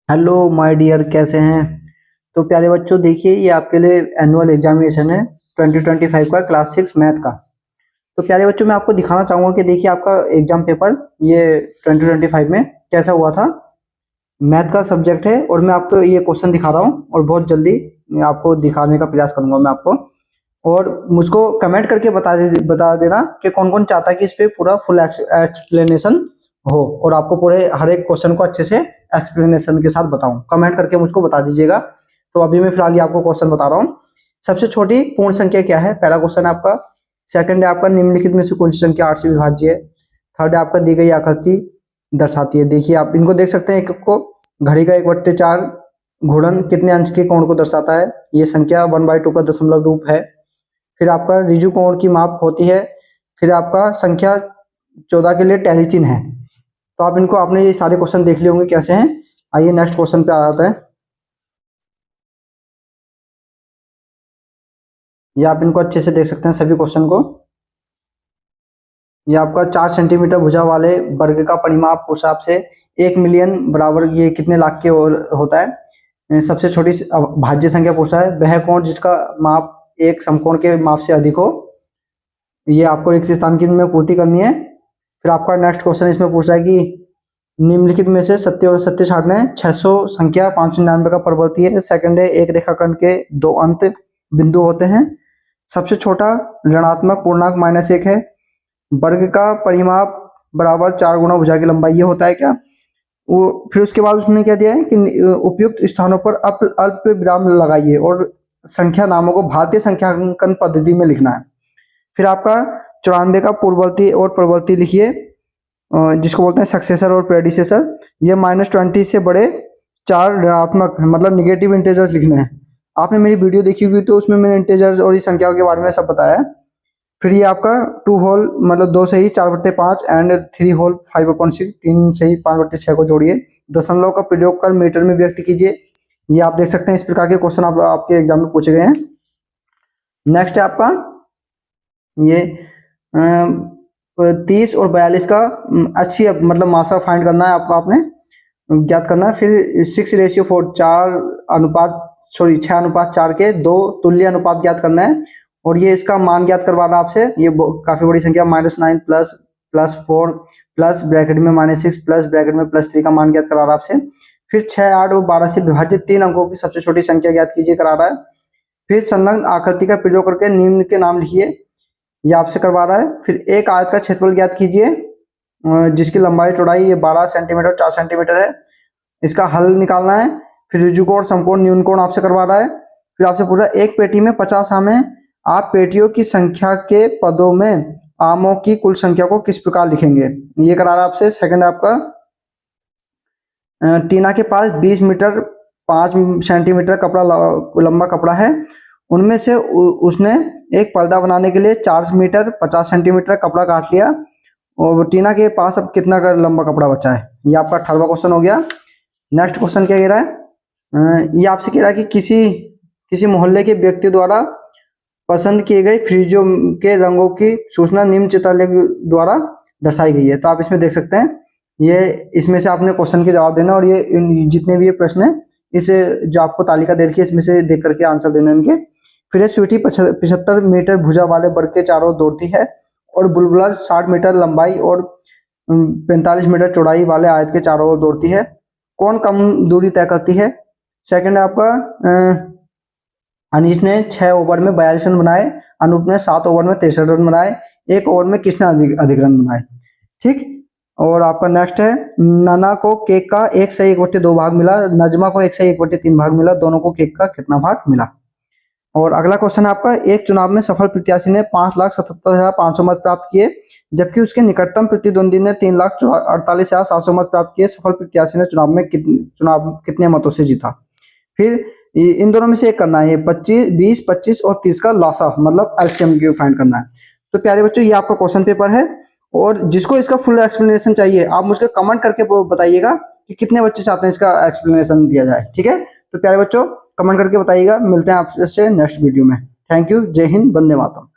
Hello my dear, कैसे हैं। तो प्यारे बच्चों, देखिए ये आपके लिए एनुअल एग्जामिनेशन है 2025 का क्लास 6 मैथ का। तो प्यारे बच्चों, मैं आपको दिखाना चाहूँगा कि देखिए आपका एग्जाम पेपर ये 2025 में कैसा हुआ था। मैथ का सब्जेक्ट है और मैं आपको ये क्वेश्चन दिखा रहा हूँ और बहुत जल्दी मैं आपको दिखाने का प्रयास करूँगा मैं आपको। और मुझको कमेंट करके बता देना कि कौन कौन चाहता है कि इस पे पूरा फुल एक्सप्लेनेशन हो और आपको पूरे हर एक क्वेश्चन को अच्छे से एक्सप्लेनेशन के साथ बताऊं। कमेंट करके मुझको बता दीजिएगा। तो अभी मैं फिलहाल ये आपको क्वेश्चन बता रहा हूँ। सबसे छोटी पूर्ण संख्या क्या है, पहला क्वेश्चन है आपका। सेकंड है आपका, निम्नलिखित में से कौन सी संख्या 8 से विभाज्य है। थर्ड है आपका, दी गई आकृति दर्शाती है। देखिए आप इनको देख सकते हैं, एक को घड़ी का 1/4 घूर्णन कितने अंश के कोण को दर्शाता है। ये संख्या 1/2 का दशमलव रूप है। फिर आपका ऋजु कोण की माप होती है। फिर आपका संख्या 14 के लिए टैली चिन्ह है। तो आप इनको, आपने ये सारे क्वेश्चन देख लिए होंगे कैसे हैं। आइए नेक्स्ट क्वेश्चन पे आ जाता है। ये आप इनको अच्छे से देख सकते हैं सभी क्वेश्चन को। ये आपका 4 सेंटीमीटर भुजा वाले वर्ग का परिमाप उस हिसाब से 1 मिलियन बराबर ये कितने लाख के होता है। सबसे छोटी भाज्य संख्या पूछा है। वह कोण जिसका माप एक समकोण के माप से अधिक हो। ये आपको रिक्त स्थान की में पूर्ति करनी है। फिर आपका नेक्स्ट क्वेश्चन इसमें पूछा है कि निम्नलिखित में से सत्य और सत्य छाटना है। 600 संख्या 599 का परवर्ती है। सेकंड है, एक रेखाखंड के दो अंत बिंदु होते हैं। सबसे छोटा ऋणात्मक पूर्णांक -1 है। वर्ग का परिमाप बराबर 4 गुना भुजा की लंबाई, ये होता है क्या। वो फिर उसके बाद उसने क्या दिया है कि उपयुक्त स्थानों पर अल्प विराम लगाइए और संख्या नामों को भारतीय संख्यांकन पद्धति में लिखना है। फिर आपका 94 का पूर्ववर्ती और परवर्ती लिखिए, जिसको बोलते हैं सक्सेसर और प्रेडिसेसर। ये -20 से बड़े 4 ऋणात्मक मतलब निगेटिव इंटेजर्स लिखने हैं। आपने मेरी वीडियो देखी होगी तो उसमें मैंने इंटेजर्स और इस संख्याओं के बारे में सब बताया है। फिर ये आपका 2 होल मतलब 2 सही 4/5 एंड 3 होल 5/6, 3 सही 5/6 को जोड़िए। दशमलव का प्रयोग कर मीटर में व्यक्त कीजिए। ये आप देख सकते हैं, इस प्रकार के क्वेश्चन आपके एग्जाम में पूछे गए हैं। नेक्स्ट है आपका ये 30 और 42 का अच्छी मतलब मासा फाइंड करना है आपको, आपने ज्ञात करना है। फिर 6:4 6:4 के 2 तुल्य अनुपात ज्ञात करना है। और ये इसका मान ज्ञात करवाना आपसे। ये काफी बड़ी संख्या -9 +4 प्लस ब्रैकेट में -6 प्लस ब्रैकेट में +3 का मान ज्ञात करा रहा है आपसे। फिर 6, 8 और 12 से विभाजित 3 अंकों की सबसे छोटी संख्या ज्ञात कीजिए करा रहा है। फिर संलग्न आकृति का प्रयोग करके निम्न के नाम लिखिए, ये आपसे करवा रहा है। फिर एक आयत का क्षेत्रफल ज्ञात कीजिए जिसकी लंबाई चौड़ाई ये 12 सेंटीमीटर 4 सेंटीमीटर है। इसका हल निकालना है। फिर ऋजुकोण समकोण न्यूनकोण आपसे करवा रहा है। फिर आपसे पूछा एक पेटी में 50 आम है, आप पेटियों की संख्या के पदों में आमों की कुल संख्या को किस प्रकार लिखेंगे, ये करा रहा है आपसे। सेकंड आपका टीना के पास 20 मीटर 5 सेंटीमीटर कपड़ा लंबा कपड़ा है। उनमें से उसने एक पर्दा बनाने के लिए 4 मीटर 50 सेंटीमीटर कपड़ा काट लिया और टीना के पास अब कितना का लंबा कपड़ा बचा है। ये आपका 18वां क्वेश्चन हो गया। नेक्स्ट क्वेश्चन क्या कह रहा है, ये आपसे कह रहा है कि किसी मोहल्ले के व्यक्ति द्वारा पसंद किए गए फ्रिजों के रंगों की सूचना निम्न चित्रलेख द्वारा दर्शाई गई है। तो आप इसमें देख सकते हैं, ये इसमें से आपने क्वेश्चन के जवाब देना और ये जितने भी ये प्रश्न है इस जो आपको तालिका दे रखी है इसमें से देख करके आंसर देना इनके। फिर ये स्वीटी 75 मीटर भुजा वाले वर्ग के चारों ओर दौड़ती है और बुलबुला 60 मीटर लंबाई और 45 मीटर चौड़ाई वाले आयत के चारों ओर दौड़ती है। कौन कम दूरी तय करती है। सेकंड है आपका अनीश ने 6 ओवर में 42 रन बनाए, अनूप ने 7 ओवर में 63 रन बनाए, 1 ओवर में किसने अधिक रन बनाए। ठीक। और आपका नेक्स्ट है, नना को केक का 1/2 भाग मिला, नजमा को 1/3 भाग मिला, दोनों को केक का कितना भाग मिला। और अगला क्वेश्चन है आपका, एक चुनाव में सफल प्रत्याशी ने 5,77,500 मत प्राप्त किए जबकि उसके निकटतम प्रतिद्वंदी ने 3,48,700 मत प्राप्त किए। सफल प्रत्याशी ने चुनाव कितने मतों से जीता। फिर इन दोनों में से एक करना है, 25, 20, 25 और 30 का लॉसा मतलब एलसीएम की फाइंड करना है। तो प्यारे बच्चों, ये आपका क्वेश्चन पेपर है और जिसको इसका फुल एक्सप्लेनेशन चाहिए आप मुझे कमेंट करके बताइएगा कि कितने बच्चे चाहते हैं इसका एक्सप्लेनेशन दिया जाए। ठीक है, तो प्यारे बच्चों कमेंट करके बताइएगा। मिलते हैं आपसे नेक्स्ट वीडियो में। Thank you. जय हिंद, वंदे मातरम।